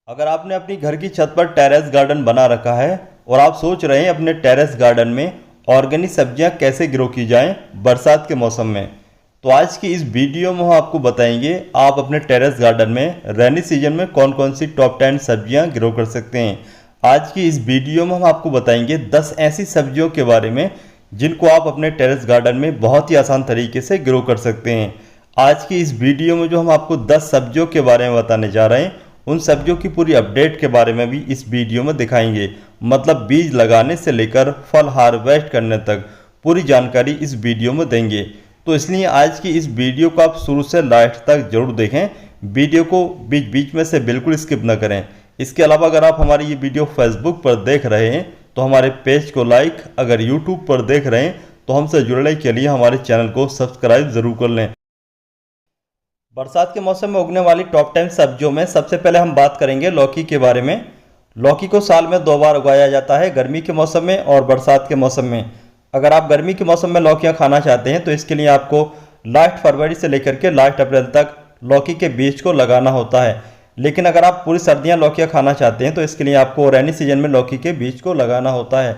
अगर आपने अपनी घर की छत पर टेरेस गार्डन बना रखा है और आप सोच रहे हैं अपने टेरेस गार्डन में ऑर्गेनिक सब्जियां कैसे ग्रो की जाएं बरसात के मौसम में, तो आज की इस वीडियो में हम आपको बताएंगे आप अपने टेरेस गार्डन में रेनी सीजन में कौन कौन सी टॉप 10 सब्जियां ग्रो कर सकते हैं। आज की इस वीडियो में हम आपको बताएंगे 10 ऐसी सब्जियों के बारे में जिनको आप अपने टेरेस गार्डन में बहुत ही आसान तरीके से ग्रो कर सकते हैं। आज की इस वीडियो में जो हम आपको 10 सब्जियों के बारे में बताने जा रहे हैं, उन सब्जियों की पूरी अपडेट के बारे में भी इस वीडियो में दिखाएंगे। मतलब बीज लगाने से लेकर फल हार्वेस्ट करने तक पूरी जानकारी इस वीडियो में देंगे। तो इसलिए आज की इस वीडियो को आप शुरू से लास्ट तक जरूर देखें, वीडियो को बीच बीच में से बिल्कुल स्किप न करें। इसके अलावा अगर आप हमारी ये वीडियो फेसबुक पर देख रहे हैं तो हमारे पेज को लाइक, अगर यूट्यूब पर देख रहे हैं तो हमसे जुड़ने के लिए हमारे चैनल को सब्सक्राइब जरूर कर लें। बरसात के मौसम में उगने वाली टॉप 10 सब्जियों में सबसे पहले हम बात करेंगे लौकी के बारे में। लौकी को साल में 2 बार उगाया जाता है, गर्मी के मौसम में और बरसात के मौसम में। अगर आप गर्मी के मौसम में लौकियां खाना चाहते हैं तो इसके लिए आपको लास्ट फरवरी से लेकर के लास्ट अप्रैल तक लौकी के बीज को लगाना होता है। लेकिन अगर आप पूरी सर्दियां लौकियां खाना चाहते हैं तो इसके लिए आपको रेनी सीजन में लौकी के बीज को लगाना होता है।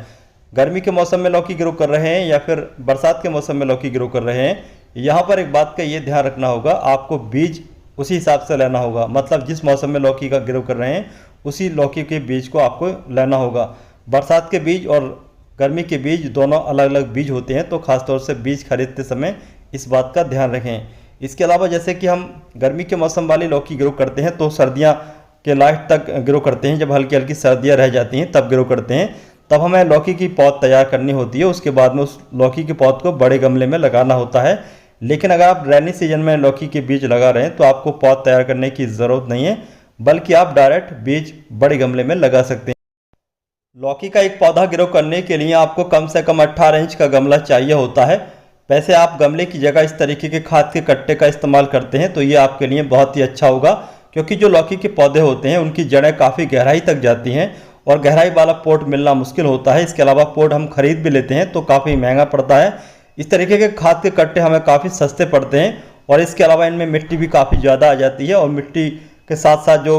गर्मी के मौसम में लौकी ग्रो कर रहे हैं या फिर बरसात के मौसम में लौकी ग्रो कर रहे हैं, यहाँ पर एक बात का ये ध्यान रखना होगा, आपको बीज उसी हिसाब से लेना होगा। मतलब जिस मौसम में लौकी का ग्रो कर रहे हैं उसी लौकी के बीज को आपको लेना होगा। बरसात के बीज और गर्मी के बीज दोनों अलग अलग बीज होते हैं, तो खासतौर से बीज खरीदते समय इस बात का ध्यान रखें। इसके अलावा जैसे कि हम गर्मी के मौसम वाली लौकी ग्रो करते हैं तो सर्दियाँ के लास्ट तक ग्रो करते हैं, जब हल्की हल्की सर्दियाँ रह जाती हैं तब ग्रो करते हैं। तब हमें लौकी की पौध तैयार करनी होती है, उसके बाद में उस लौकी के पौध को बड़े गमले में लगाना होता है। लेकिन अगर आप रेनी सीजन में लौकी के बीज लगा रहे हैं तो आपको पौध तैयार करने की ज़रूरत नहीं है, बल्कि आप डायरेक्ट बीज बड़े गमले में लगा सकते हैं। लौकी का एक पौधा ग्रो करने के लिए आपको कम से कम 18 इंच का गमला चाहिए होता है। वैसे आप गमले की जगह इस तरीके के खाद के कट्टे का इस्तेमाल करते हैं तो ये आपके लिए बहुत ही अच्छा होगा, क्योंकि जो लौकी के पौधे होते हैं उनकी जड़ें काफ़ी गहराई तक जाती हैं और गहराई वाला पॉट मिलना मुश्किल होता है। इसके अलावा पॉट हम खरीद भी लेते हैं तो काफ़ी महंगा पड़ता है। इस तरीके के खाद के कट्टे हमें काफ़ी सस्ते पड़ते हैं और इसके अलावा इनमें मिट्टी भी काफ़ी ज़्यादा आ जाती है और मिट्टी के साथ साथ जो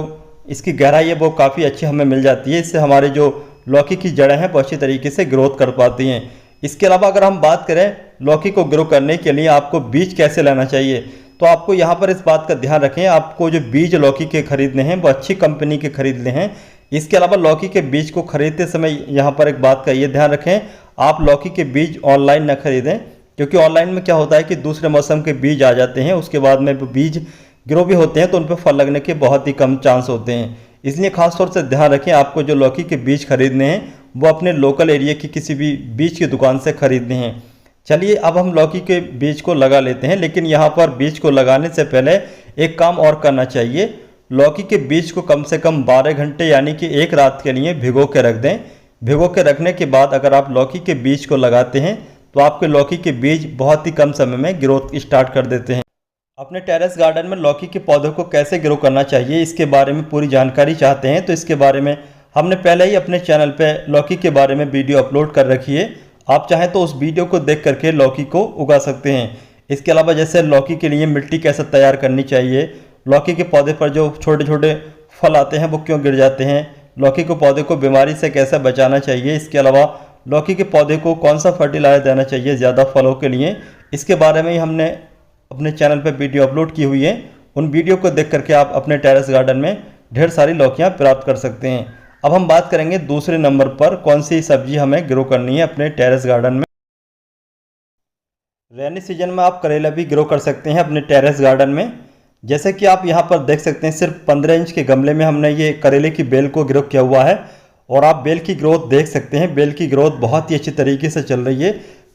इसकी गहराई है वो काफ़ी अच्छी हमें मिल जाती है। इससे हमारे जो लौकी की जड़ें हैं वो अच्छी तरीके से ग्रोथ कर पाती हैं। इसके अलावा अगर हम बात करें लौकी को ग्रो करने के लिए आपको बीज कैसे लेना चाहिए, तो आपको यहाँ पर इस बात का ध्यान रखें, आपको जो बीज लौकी के खरीदने हैं वो अच्छी कंपनी के खरीदने हैं। इसके अलावा लौकी के बीज को खरीदते समय यहाँ पर एक बात का ये ध्यान रखें, आप लौकी के बीज ऑनलाइन न खरीदें, क्योंकि ऑनलाइन में क्या होता है कि दूसरे मौसम के बीज आ जाते हैं, उसके बाद में बीज ग्रो भी होते हैं तो उन पर फल लगने के बहुत ही कम चांस होते हैं। इसलिए खासतौर से ध्यान रखें, आपको जो लौकी के बीज खरीदने हैं वो अपने लोकल एरिया की किसी भी बीज की दुकान से खरीदने हैं। चलिए अब हम लौकी के बीज को लगा लेते हैं, लेकिन यहाँ पर बीज को लगाने से पहले एक काम और करना चाहिए। लौकी के बीज को कम से कम 12 घंटे यानी कि एक रात के लिए भिगो के रख दें। भिगो के रखने के बाद अगर आप लौकी के बीज को लगाते हैं तो आपके लौकी के बीज बहुत ही कम समय में ग्रोथ स्टार्ट कर देते हैं। अपने टेरेस गार्डन में लौकी के पौधों को कैसे ग्रो करना चाहिए इसके बारे में पूरी जानकारी चाहते हैं तो इसके बारे में हमने पहले ही अपने चैनल पे लौकी के बारे में वीडियो अपलोड कर रखी है। आप चाहें तो उस वीडियो को देख करके लौकी को उगा सकते हैं। इसके अलावा जैसे लौकी के लिए मिट्टी कैसे तैयार करनी चाहिए, लौकी के पौधे पर जो छोटे छोटे फल आते हैं वो क्यों गिर जाते हैं, लौकी के पौधे को बीमारी से कैसे बचाना चाहिए, इसके अलावा लौकी के पौधे को कौन सा फर्टिलाइजर देना चाहिए ज़्यादा फलों के लिए, इसके बारे में ही हमने अपने चैनल पर वीडियो अपलोड की हुई है। उन वीडियो को देख करके आप अपने टेरेस गार्डन में ढेर सारी लौकियाँ प्राप्त कर सकते हैं। अब हम बात करेंगे दूसरे नंबर पर कौन सी सब्जी हमें ग्रो करनी है अपने टेरेस गार्डन में। रेनी सीजन में आप करेला भी ग्रो कर सकते हैं अपने टेरेस गार्डन में। जैसे कि आप यहाँ पर देख सकते हैं, सिर्फ 15 इंच के गमले में हमने ये करेले की बेल को ग्रो किया हुआ है और आप बेल की ग्रोथ देख सकते हैं। बेल की ग्रोथ बहुत ही अच्छी तरीके से चल रही है,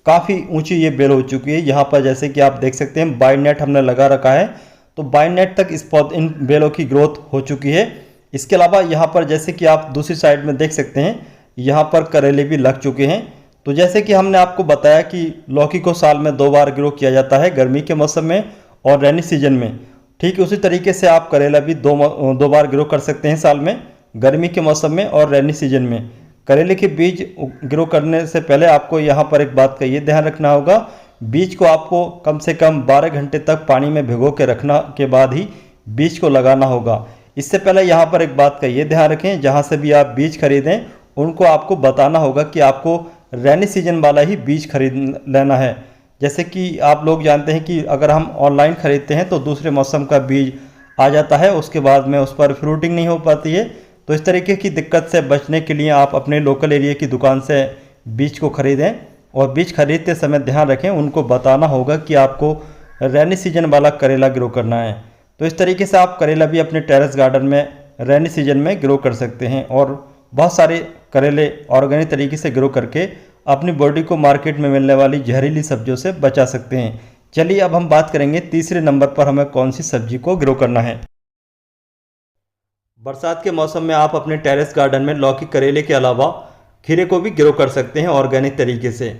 काफ़ी ऊंची ये बेल हो चुकी है। यहाँ पर जैसे कि आप देख सकते हैं बाइंड नेट हमने लगा रखा है, तो बाइंड नेट तक इन बेलों की ग्रोथ हो चुकी है। इसके अलावा यहाँ पर जैसे कि आप दूसरी साइड में देख सकते हैं, यहाँ पर करेले भी लग चुके हैं। तो जैसे कि हमने आपको बताया कि लौकी को साल में 2 बार ग्रो किया जाता है, गर्मी के मौसम में और रेनी सीजन में। ठीक उसी तरीके से आप करेला भी दो बार ग्रो कर सकते हैं साल में, गर्मी के मौसम में और रेनी सीजन में। करेले के बीज ग्रो करने से पहले आपको यहाँ पर एक बात का ये ध्यान रखना होगा, बीज को आपको कम से कम 12 घंटे तक पानी में भिगो के रखना के बाद ही बीज को लगाना होगा। इससे पहले यहाँ पर एक बात का ये ध्यान रखें, जहाँ से भी आप बीज खरीदें उनको आपको बताना होगा कि आपको रेनी सीजन वाला ही बीज खरीद लेना है। जैसे कि आप लोग जानते हैं कि अगर हम ऑनलाइन खरीदते हैं तो दूसरे मौसम का बीज आ जाता है, उसके बाद में उस पर फ्रूटिंग नहीं हो पाती है। तो इस तरीके की दिक्कत से बचने के लिए आप अपने लोकल एरिया की दुकान से बीज को खरीदें, और बीज खरीदते समय ध्यान रखें उनको बताना होगा कि आपको रेनी सीजन वाला करेला ग्रो करना है। तो इस तरीके से आप करेला भी अपने टेरेस गार्डन में रेनी सीजन में ग्रो कर सकते हैं और बहुत सारे करेले ऑर्गेनिक तरीके से ग्रो करके अपनी बॉडी को मार्केट में मिलने वाली जहरीली सब्जियों से बचा सकते हैं। चलिए अब हम बात करेंगे तीसरे नंबर पर हमें कौन सी सब्जी को ग्रो करना है। बरसात के मौसम में आप अपने टेरेस गार्डन में लौकी, करेले के अलावा खीरे को भी ग्रो कर सकते हैं ऑर्गेनिक तरीके से।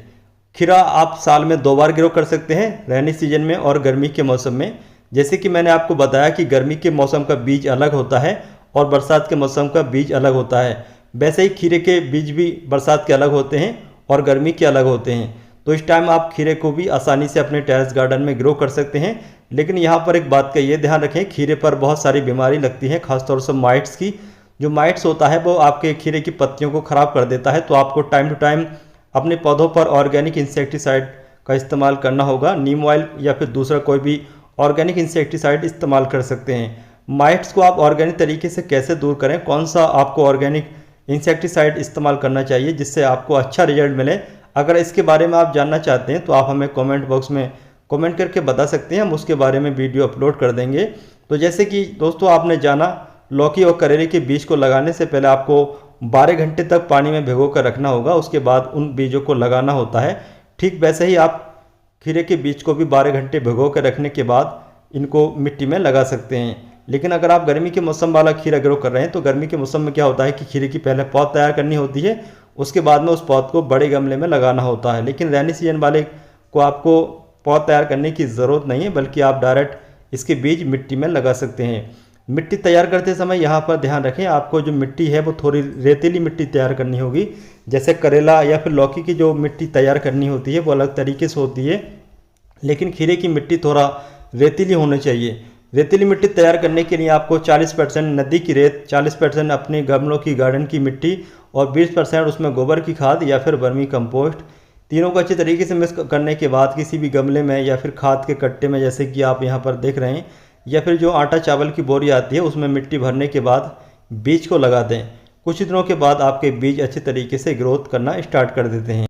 खीरा आप साल में 2 बार ग्रो कर सकते हैं, रेनी सीजन में और गर्मी के मौसम में। जैसे कि मैंने आपको बताया कि गर्मी के मौसम का बीज अलग होता है और बरसात के मौसम का बीज अलग होता है, वैसे ही खीरे के बीज भी बरसात के अलग होते हैं और गर्मी के अलग होते हैं। तो इस टाइम आप खीरे को भी आसानी से अपने टेरेस गार्डन में ग्रो कर सकते हैं। लेकिन यहाँ पर एक बात का ये ध्यान रखें, खीरे पर बहुत सारी बीमारी लगती है, खासतौर से माइट्स की। जो माइट्स होता है वो आपके खीरे की पत्तियों को ख़राब कर देता है। तो आपको टाइम टू टाइम अपने पौधों पर ऑर्गेनिक इंसेक्टिसाइड का इस्तेमाल करना होगा। नीम ऑयल या फिर दूसरा कोई भी ऑर्गेनिक इंसेक्टिसाइड इस्तेमाल कर सकते हैं। माइट्स को आप ऑर्गेनिक तरीके से कैसे दूर करें, कौन सा आपको ऑर्गेनिक इंसेक्टिसाइड इस्तेमाल करना चाहिए जिससे आपको अच्छा रिजल्ट मिले, अगर इसके बारे में आप जानना चाहते हैं तो आप हमें कमेंट बॉक्स में कमेंट करके बता सकते हैं, हम उसके बारे में वीडियो अपलोड कर देंगे। तो जैसे कि दोस्तों आपने जाना, लौकी और करेले के बीज को लगाने से पहले आपको 12 घंटे तक पानी में भिगो कर रखना होगा, उसके बाद उन बीजों को लगाना होता है। ठीक वैसे ही आप खीरे के बीज को भी 12 घंटे भिगो कर रखने के बाद इनको मिट्टी में लगा सकते हैं। लेकिन अगर आप गर्मी के मौसम वाला खीरा ग्रो कर रहे हैं तो गर्मी के मौसम में क्या होता है कि खीरे की पहले पौध तैयार करनी होती है, उसके बाद में उस पौध को बड़े गमले में लगाना होता है। लेकिन रेनी सीजन वाले को आपको पौध तैयार करने की ज़रूरत नहीं है, बल्कि आप डायरेक्ट इसके बीज मिट्टी में लगा सकते हैं। मिट्टी तैयार करते समय यहाँ पर ध्यान रखें, आपको जो मिट्टी है वो थोड़ी रेतीली मिट्टी तैयार करनी होगी। जैसे करेला या फिर लौकी की जो मिट्टी तैयार करनी होती है वो अलग तरीके से होती है, लेकिन खीरे की मिट्टी थोड़ा रेतीली होनी चाहिए। रेतीली मिट्टी तैयार करने के लिए आपको 40% नदी की रेत, 40% अपने गमलों की गार्डन की मिट्टी और 20% उसमें गोबर की खाद या फिर वर्मी कंपोस्ट, तीनों को अच्छे तरीके से मिक्स करने के बाद किसी भी गमले में या फिर खाद के कट्टे में, जैसे कि आप यहाँ पर देख रहे हैं, या फिर जो आटा चावल की बोरी आती है उसमें मिट्टी भरने के बाद बीज को लगा दें। कुछ दिनों के बाद आपके बीज अच्छे तरीके से ग्रोथ करना स्टार्ट कर देते हैं।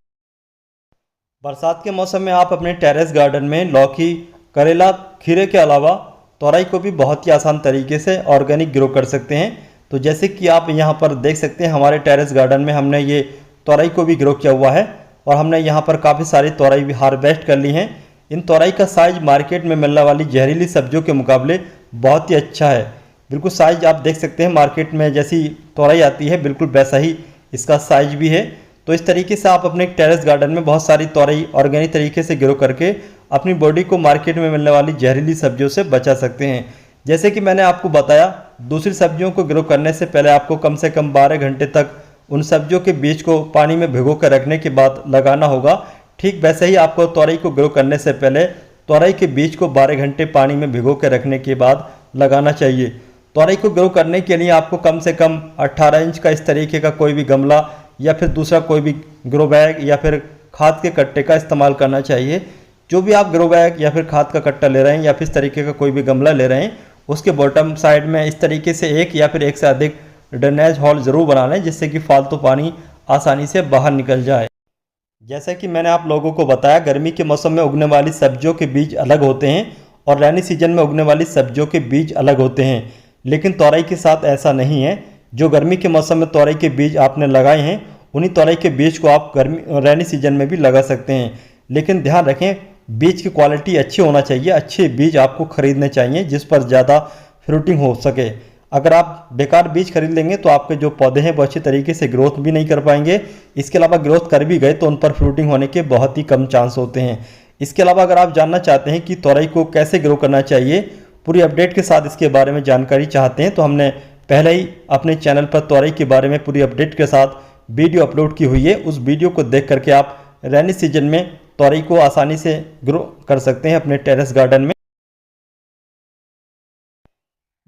बरसात के मौसम में आप अपने टेरेस गार्डन में लौकी, करेला, खीरे के अलावा तोरई को भी बहुत ही आसान तरीके से ऑर्गेनिक ग्रो कर सकते हैं। तो जैसे कि आप यहाँ पर देख सकते हैं, हमारे टेरेस गार्डन में हमने ये तोरई को भी ग्रो किया हुआ है और हमने यहाँ पर काफ़ी सारी तोरई भी हार्वेस्ट कर ली हैं। इन तोरई का साइज़ मार्केट में मिलने वाली जहरीली सब्जियों के मुकाबले बहुत ही अच्छा है। बिल्कुल साइज़ आप देख सकते हैं, मार्केट में जैसी तोरई आती है बिल्कुल वैसा ही इसका साइज़ भी है। तो इस तरीके से आप अपने टेरेस गार्डन में बहुत सारी तोरई ऑर्गेनिक तरीके से ग्रो करके अपनी बॉडी को मार्केट में मिलने वाली जहरीली सब्जियों से बचा सकते हैं। जैसे कि मैंने आपको बताया, दूसरी सब्जियों को ग्रो करने से पहले आपको कम से कम 12 घंटे तक उन सब्जियों के बीज को पानी में भिगो कर रखने के बाद लगाना होगा। ठीक वैसे ही आपको तोरई को ग्रो करने से पहले तोरई के बीज को 12 घंटे पानी में भिगो कर रखने के बाद लगाना चाहिए। तोरई को ग्रो करने के लिए आपको कम से कम 18 इंच का इस तरीके का कोई भी गमला या फिर दूसरा कोई भी ग्रो बैग या फिर खाद के कट्टे का इस्तेमाल करना चाहिए। जो भी आप ग्रो बैग या फिर खाद का कट्टा ले रहे हैं या फिर इस तरीके का कोई भी गमला ले रहे हैं, उसके बॉटम साइड में इस तरीके से एक या फिर एक से अधिक ड्रेनेज होल ज़रूर बना लें, जिससे कि फालतू पानी आसानी से बाहर निकल जाए। जैसा कि मैंने आप लोगों को बताया, गर्मी के मौसम में उगने वाली सब्जियों के बीज अलग होते हैं और रैनी सीजन में उगने वाली सब्जियों के बीज अलग होते हैं। लेकिन तोरई के साथ ऐसा नहीं है। जो गर्मी के मौसम में तोरई के बीज आपने लगाए हैं, उन्हीं तोरई के बीज को आप रैनी सीजन में भी लगा सकते हैं। लेकिन ध्यान रखें, बीज की क्वालिटी अच्छी होना चाहिए। अच्छे बीज आपको खरीदने चाहिए जिस पर ज़्यादा फ्रूटिंग हो सके। अगर आप बेकार बीज खरीद लेंगे तो आपके जो पौधे हैं वो अच्छे तरीके से ग्रोथ भी नहीं कर पाएंगे। इसके अलावा ग्रोथ कर भी गए तो उन पर फ्रूटिंग होने के बहुत ही कम चांस होते हैं। इसके अलावा अगर आप जानना चाहते हैं कि तोरई को कैसे ग्रो करना चाहिए, पूरी अपडेट के साथ इसके बारे में जानकारी चाहते हैं, तो हमने पहले ही अपने चैनल पर तोरई के बारे में पूरी अपडेट के साथ वीडियो अपलोड की हुई है। उस वीडियो को देख करके आप रैनी सीजन में तोरई को आसानी से ग्रो कर सकते हैं अपने टेरेस गार्डन में।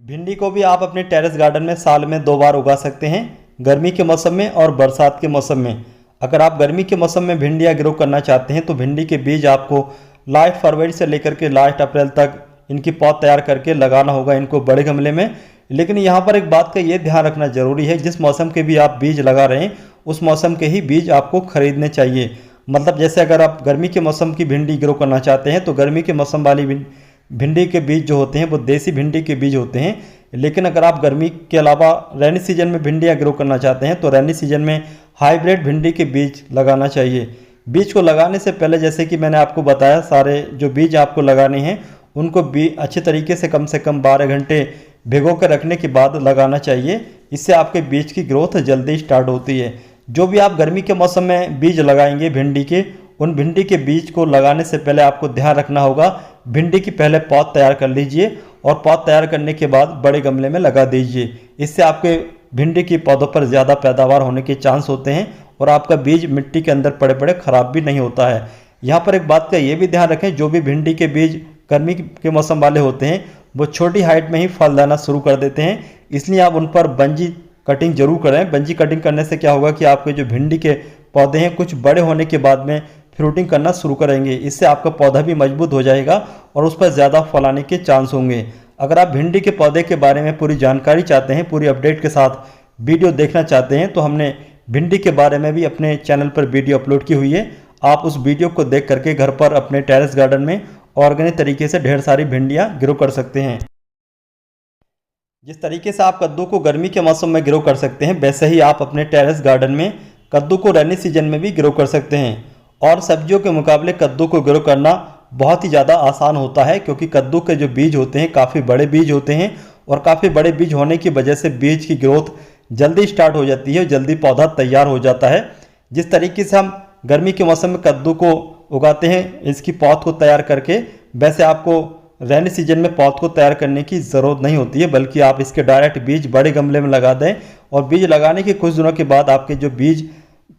भिंडी को भी आप अपने टेरेस गार्डन में साल में 2 बार उगा सकते हैं, गर्मी के मौसम में और बरसात के मौसम में। अगर आप गर्मी के मौसम में भिंडियाँ ग्रो करना चाहते हैं तो भिंडी के बीज आपको लास्ट फरवरी से लेकर के लास्ट अप्रैल तक इनकी पौध तैयार करके लगाना होगा इनको बड़े गमले में। लेकिन यहाँ पर एक बात का ये ध्यान रखना जरूरी है, जिस मौसम के भी आप बीज लगा रहे हैं उस मौसम के ही बीज आपको खरीदने चाहिए। मतलब जैसे अगर आप गर्मी के मौसम की भिंडी ग्रो करना चाहते हैं तो गर्मी के मौसम वाली भिंडी के बीज जो होते हैं वो देसी भिंडी के बीज होते हैं। लेकिन अगर आप गर्मी के अलावा रैनी सीजन में भिंडियाँ ग्रो करना चाहते हैं तो रैनी सीजन में हाइब्रिड भिंडी के बीज लगाना चाहिए। बीज को लगाने से पहले जैसे कि मैंने आपको बताया, सारे जो बीज आपको लगाने हैं उनको अच्छे तरीके से कम 12 घंटे भिगो कर रखने के बाद लगाना चाहिए। इससे आपके बीज की ग्रोथ जल्दी स्टार्ट होती है। जो भी आप गर्मी के मौसम में बीज लगाएंगे भिंडी के, उन भिंडी के बीज को लगाने से पहले आपको ध्यान रखना होगा, भिंडी की पहले पौध तैयार कर लीजिए और पौध तैयार करने के बाद बड़े गमले में लगा दीजिए। इससे आपके भिंडी की पौधों पर ज़्यादा पैदावार होने के चांस होते हैं और आपका बीज मिट्टी के अंदर पड़े पड़े खराब भी नहीं होता है। यहाँ पर एक बात का ये भी ध्यान रखें, जो भी भिंडी के बीज गर्मी के मौसम वाले होते हैं वो छोटी हाइट में ही फल देना शुरू कर देते हैं, इसलिए आप उन पर बंजी कटिंग जरूर करें। बंजी कटिंग करने से क्या होगा कि आपके जो भिंडी के पौधे हैं कुछ बड़े होने के बाद में फ्रूटिंग करना शुरू करेंगे। इससे आपका पौधा भी मजबूत हो जाएगा और उस पर ज़्यादा फल आने के चांस होंगे। अगर आप भिंडी के पौधे के बारे में पूरी जानकारी चाहते हैं, पूरी अपडेट के साथ वीडियो देखना चाहते हैं तो हमने भिंडी के बारे में भी अपने चैनल पर वीडियो अपलोड की हुई है। आप उस वीडियो को देख करके घर पर अपने टेरेस गार्डन में ऑर्गेनिक तरीके से ढेर सारी भिंडियाँ ग्रो कर सकते हैं। जिस तरीके से आप कद्दू को गर्मी के मौसम में ग्रो कर सकते हैं, वैसे ही आप अपने टेरेस गार्डन में कद्दू को रेनी सीजन में भी ग्रो कर सकते हैं। और सब्जियों के मुकाबले कद्दू को ग्रो करना बहुत ही ज़्यादा आसान होता है, क्योंकि कद्दू के जो बीज होते हैं काफ़ी बड़े बीज होते हैं और काफ़ी बड़े बीज होने की वजह से बीज की ग्रोथ जल्दी स्टार्ट हो जाती है, जल्दी पौधा तैयार हो जाता है। जिस तरीके से हम गर्मी के मौसम में कद्दू को उगाते हैं इसकी पौध को तैयार करके, वैसे आपको रैनी सीजन में पौध को तैयार करने की ज़रूरत नहीं होती है, बल्कि आप इसके डायरेक्ट बीज बड़े गमले में लगा दें और बीज लगाने के कुछ दिनों के बाद आपके जो बीज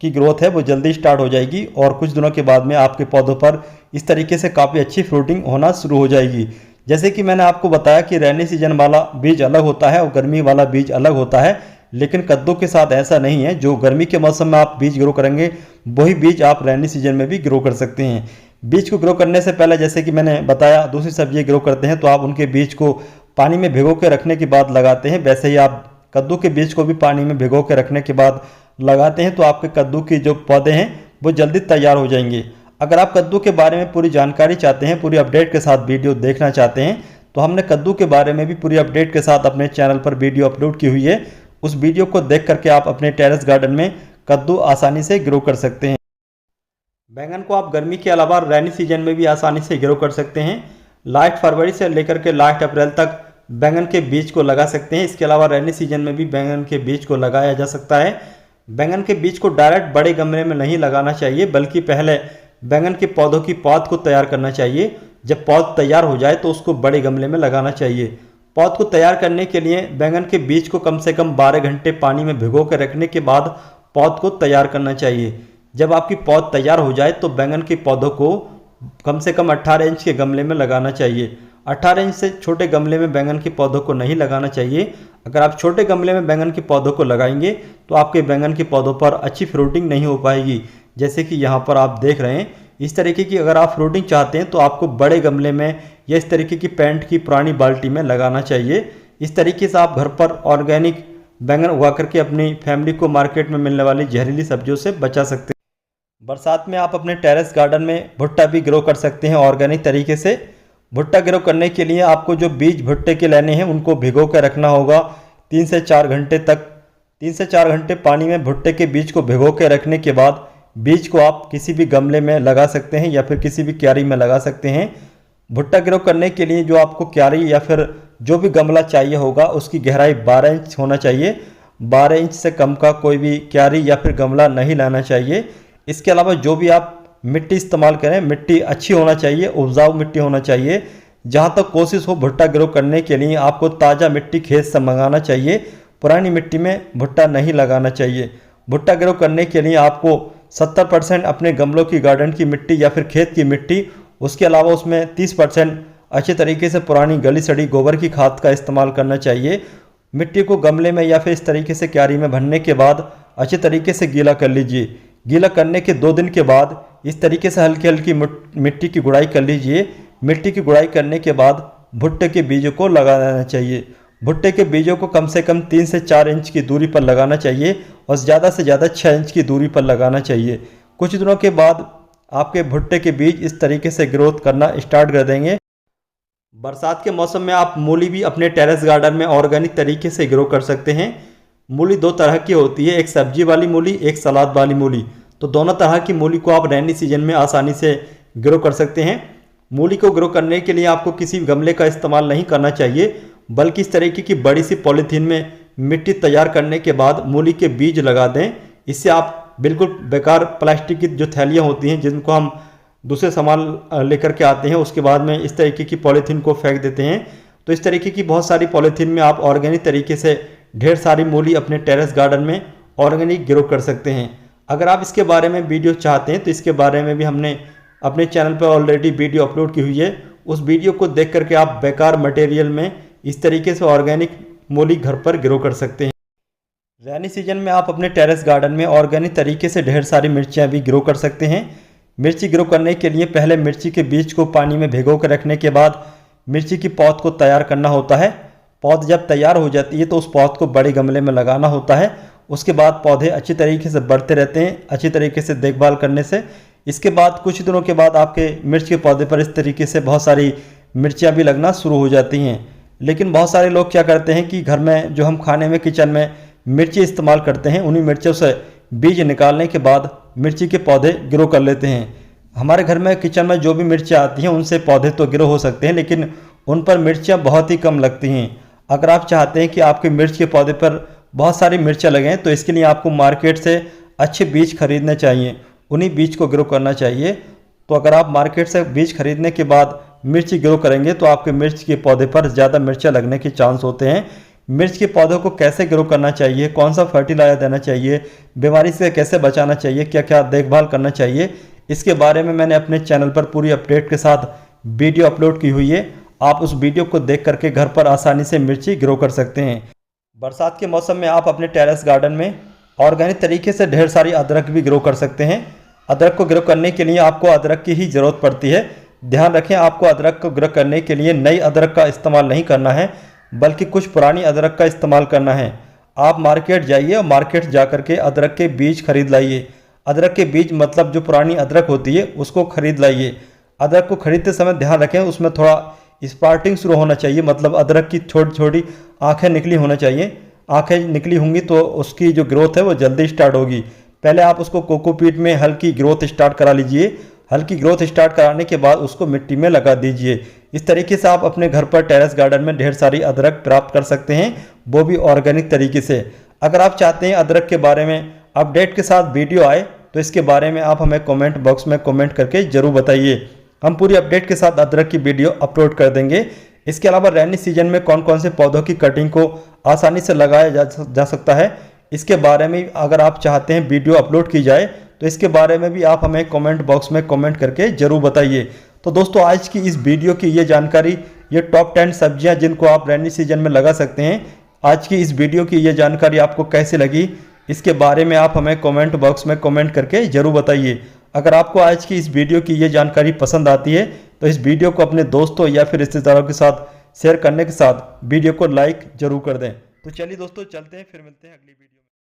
की ग्रोथ है वो जल्दी स्टार्ट हो जाएगी और कुछ दिनों के बाद में आपके पौधों पर इस तरीके से काफ़ी अच्छी फ्रूटिंग होना शुरू हो जाएगी। जैसे कि मैंने आपको बताया कि रैनी सीजन वाला बीज अलग होता है और गर्मी वाला बीज अलग होता है, लेकिन कद्दू के साथ ऐसा नहीं है। जो गर्मी के मौसम में आप बीज ग्रो करेंगे वही बीज आप रैनी सीजन में भी ग्रो कर सकते हैं। बीज को ग्रो करने से पहले जैसे कि मैंने बताया दूसरी सब्जी ग्रो करते हैं तो आप उनके बीज को पानी में भिगो के रखने के बाद लगाते हैं, वैसे ही आप कद्दू के बीज को भी पानी में भिगो के रखने के बाद लगाते हैं तो आपके कद्दू के जो पौधे हैं वो जल्दी तैयार हो जाएंगे। अगर आप कद्दू के बारे में पूरी जानकारी चाहते हैं, पूरी अपडेट के साथ वीडियो देखना चाहते हैं तो हमने कद्दू के बारे में भी पूरी अपडेट के साथ अपने चैनल पर वीडियो अपलोड की हुई है। उस वीडियो को देख करके आप अपने टेरेस गार्डन में कद्दू आसानी से ग्रो कर सकते हैं। बैंगन को आप गर्मी के अलावा रैनी सीजन में भी आसानी से ग्रो कर सकते हैं। लास्ट फरवरी से लेकर के लास्ट अप्रैल तक बैंगन के बीज को लगा सकते हैं। इसके अलावा रैनी सीजन में भी बैंगन के बीज को लगाया जा सकता है। बैंगन के बीज को डायरेक्ट बड़े गमले में नहीं लगाना चाहिए, बल्कि पहले बैंगन के पौधों की पौध को तैयार करना चाहिए। जब पौध तैयार हो जाए तो उसको बड़े गमले में लगाना चाहिए। पौध को तैयार करने के लिए बैंगन के बीज को कम से कम 12 घंटे पानी में भिगो कर रखने के बाद पौध को तैयार करना चाहिए। जब आपकी पौध तैयार हो जाए तो बैंगन के पौधों को कम से कम 18 इंच के गमले में लगाना चाहिए। 18 इंच से छोटे गमले में बैंगन के पौधों को नहीं लगाना चाहिए। अगर आप छोटे गमले में बैंगन के पौधों को लगाएंगे तो आपके बैंगन के पौधों पर अच्छी फ्रूटिंग नहीं हो पाएगी। जैसे कि यहाँ पर आप देख रहे हैं, इस तरीके की अगर आप फ्रूटिंग चाहते हैं तो आपको बड़े गमले में या इस तरीके की पेंट की पुरानी बाल्टी में लगाना चाहिए। इस तरीके से आप घर पर ऑर्गेनिक बैंगन उगा करके अपनी फैमिली को मार्केट में मिलने वाली जहरीली सब्जियों से बचा सकते हैं। बरसात में आप अपने टेरेस गार्डन में भुट्टा भी ग्रो कर सकते हैं ऑर्गेनिक तरीके से। भुट्टा ग्रो करने के लिए आपको जो बीज भुट्टे के लेने हैं उनको भिगो कर रखना होगा 3 से 4 घंटे तक। 3 से 4 घंटे पानी में भुट्टे के बीज को भिगो के रखने के बाद बीज को आप किसी भी गमले में लगा सकते हैं या फिर किसी भी क्यारी में लगा सकते हैं। भुट्टा ग्रो करने के लिए जो आपको क्यारी या फिर जो भी गमला चाहिए होगा उसकी गहराई 12 इंच होना चाहिए। 12 इंच से कम का कोई भी क्यारी या फिर गमला नहीं लाना चाहिए। इसके अलावा जो भी आप मिट्टी इस्तेमाल करें, मिट्टी अच्छी होना चाहिए, उपजाऊ मिट्टी होना चाहिए। जहाँ तक कोशिश हो भुट्टा ग्रो करने के लिए आपको ताज़ा मिट्टी खेत से मंगाना चाहिए। पुरानी मिट्टी में भुट्टा नहीं लगाना चाहिए। भुट्टा ग्रो करने के लिए आपको 70% अपने गमलों की गार्डन की मिट्टी या फिर खेत की मिट्टी, उसके अलावा उसमें 30% अच्छे तरीके से पुरानी गली सड़ी गोबर की खाद का इस्तेमाल करना चाहिए। मिट्टी को गमले में या फिर इस तरीके से क्यारी में भरने के बाद अच्छे तरीके से गीला कर लीजिए। गीला करने के 2 दिन के बाद इस तरीके से हल्की हल्की मिट्टी की गुड़ाई कर लीजिए। मिट्टी की गुड़ाई करने के बाद भुट्टे के बीजों को लगा देना चाहिए। भुट्टे के बीजों को कम से कम 3 से 4 इंच की दूरी पर लगाना चाहिए और ज़्यादा से ज़्यादा 6 इंच की दूरी पर लगाना चाहिए। कुछ दिनों के बाद आपके भुट्टे के बीज इस तरीके से ग्रोथ करना स्टार्ट कर देंगे। बरसात के मौसम में आप मूली भी अपने टेरेस गार्डन में ऑर्गेनिक तरीके से ग्रो कर सकते हैं। मूली 2 तरह की होती है, एक सब्जी वाली मूली, एक सलाद वाली मूली। तो दोनों तरह की मूली को आप रेनी सीजन में आसानी से ग्रो कर सकते हैं। मूली को ग्रो करने के लिए आपको किसी गमले का इस्तेमाल नहीं करना चाहिए, बल्कि इस तरीके की बड़ी सी पॉलीथीन में मिट्टी तैयार करने के बाद मूली के बीज लगा दें। इससे आप बिल्कुल बेकार प्लास्टिक की जो थैलियाँ होती हैं जिनको हम दूसरे सामान लेकर के आते हैं, उसके बाद में इस तरीके की पॉलीथीन को फेंक देते हैं। तो इस तरीके की बहुत सारी पॉलीथीन में आप ऑर्गेनिक तरीके से ढेर सारी मूली अपने टेरेस गार्डन में ऑर्गेनिक ग्रो कर सकते हैं। अगर आप इसके बारे में वीडियो चाहते हैं तो इसके बारे में भी हमने अपने चैनल पर ऑलरेडी वीडियो अपलोड की हुई है। उस वीडियो को देख करके आप बेकार मटेरियल में इस तरीके से ऑर्गेनिक मूली घर पर ग्रो कर सकते हैं। रैनी सीजन में आप अपने टेरेस गार्डन में ऑर्गेनिक तरीके से ढेर सारी मिर्चियाँ भी ग्रो कर सकते हैं। मिर्ची ग्रो करने के लिए पहले मिर्ची के बीज को पानी में भिगो कर रखने के बाद मिर्ची की पौध को तैयार करना होता है। पौध जब तैयार हो जाती है तो उस पौध को बड़े गमले में लगाना होता है। उसके बाद पौधे अच्छी तरीके से बढ़ते रहते हैं, अच्छी तरीके से देखभाल करने से। इसके बाद कुछ दिनों के बाद आपके मिर्च के पौधे पर इस तरीके से बहुत सारी मिर्चियाँ भी लगना शुरू हो जाती हैं। लेकिन बहुत सारे लोग क्या करते हैं कि घर में जो हम खाने में किचन में मिर्ची इस्तेमाल करते हैं, उन्हीं मिर्चों से बीज निकालने के बाद मिर्ची के पौधे ग्रो कर लेते हैं। हमारे घर में किचन में जो भी मिर्चियाँ आती हैं उनसे पौधे तो ग्रो हो सकते हैं, लेकिन उन पर मिर्चियाँ बहुत ही कम लगती हैं। अगर आप चाहते हैं कि आपके मिर्च के पौधे पर बहुत सारी मिर्चियाँ लगें तो इसके लिए आपको मार्केट से अच्छे बीज खरीदने चाहिए, उन्हीं बीज को ग्रो करना चाहिए। तो अगर आप मार्केट से बीज खरीदने के बाद मिर्ची ग्रो करेंगे तो आपके मिर्च के पौधे पर ज़्यादा मिर्चियाँ लगने के चांस होते हैं। मिर्च के पौधों को कैसे ग्रो करना चाहिए, कौन सा फर्टिलाइजर देना चाहिए, बीमारी से कैसे बचाना चाहिए, क्या क्या देखभाल करना चाहिए, इसके बारे में मैंने अपने चैनल पर पूरी अपडेट के साथ वीडियो अपलोड की हुई है। आप उस वीडियो को देख करके घर पर आसानी से मिर्ची ग्रो कर सकते हैं। बरसात के मौसम में आप अपने टेरेस गार्डन में ऑर्गेनिक तरीके से ढेर सारी अदरक भी ग्रो कर सकते हैं। अदरक को ग्रो करने के लिए आपको अदरक की ही ज़रूरत पड़ती है। ध्यान रखें, आपको अदरक को ग्रो करने के लिए नई अदरक का इस्तेमाल नहीं करना है, बल्कि कुछ पुरानी अदरक का इस्तेमाल करना है। आप मार्केट जाइए और मार्केट जा कर के अदरक के बीज खरीद लाइए। अदरक के बीज मतलब जो पुरानी अदरक होती है उसको खरीद लाइए। अदरक को खरीदते समय ध्यान रखें उसमें थोड़ा स्पार्टिंग शुरू होना चाहिए, मतलब अदरक की छोटी छोटी आँखें निकली होना चाहिए। आँखें निकली होंगी तो उसकी जो ग्रोथ है वो जल्दी स्टार्ट होगी। पहले आप उसको कोकोपीट में हल्की ग्रोथ स्टार्ट करा लीजिए। हल्की ग्रोथ स्टार्ट कराने के बाद उसको मिट्टी में लगा दीजिए। इस तरीके से आप अपने घर पर टेरेस गार्डन में ढेर सारी अदरक प्राप्त कर सकते हैं, वो भी ऑर्गेनिक तरीके से। अगर आप चाहते हैं अदरक के बारे में अपडेट के साथ वीडियो आए तो इसके बारे में आप हमें कमेंट बॉक्स में कमेंट करके ज़रूर बताइए। हम पूरी अपडेट के साथ अदरक की वीडियो अपलोड कर देंगे। इसके अलावा रैनी सीजन में कौन कौन से पौधों की कटिंग को आसानी से लगाया जा सकता है, इसके बारे में अगर आप चाहते हैं वीडियो अपलोड की जाए तो इसके बारे में भी आप हमें कमेंट बॉक्स में कमेंट करके ज़रूर बताइए। तो दोस्तों, आज की इस वीडियो की ये जानकारी, ये टॉप 10 सब्जियां जिनको आप रैनी सीजन में लगा सकते हैं, आज की इस वीडियो की ये जानकारी आपको कैसी लगी, इसके बारे में आप हमें कमेंट बॉक्स में कमेंट करके ज़रूर बताइए। अगर आपको आज की इस वीडियो की ये जानकारी पसंद आती है तो इस वीडियो को अपने दोस्तों या फिर रिश्तेदारों के साथ शेयर करने के साथ वीडियो को लाइक ज़रूर कर दें। तो चलिए दोस्तों, चलते हैं, फिर मिलते हैं अगली वीडियो में।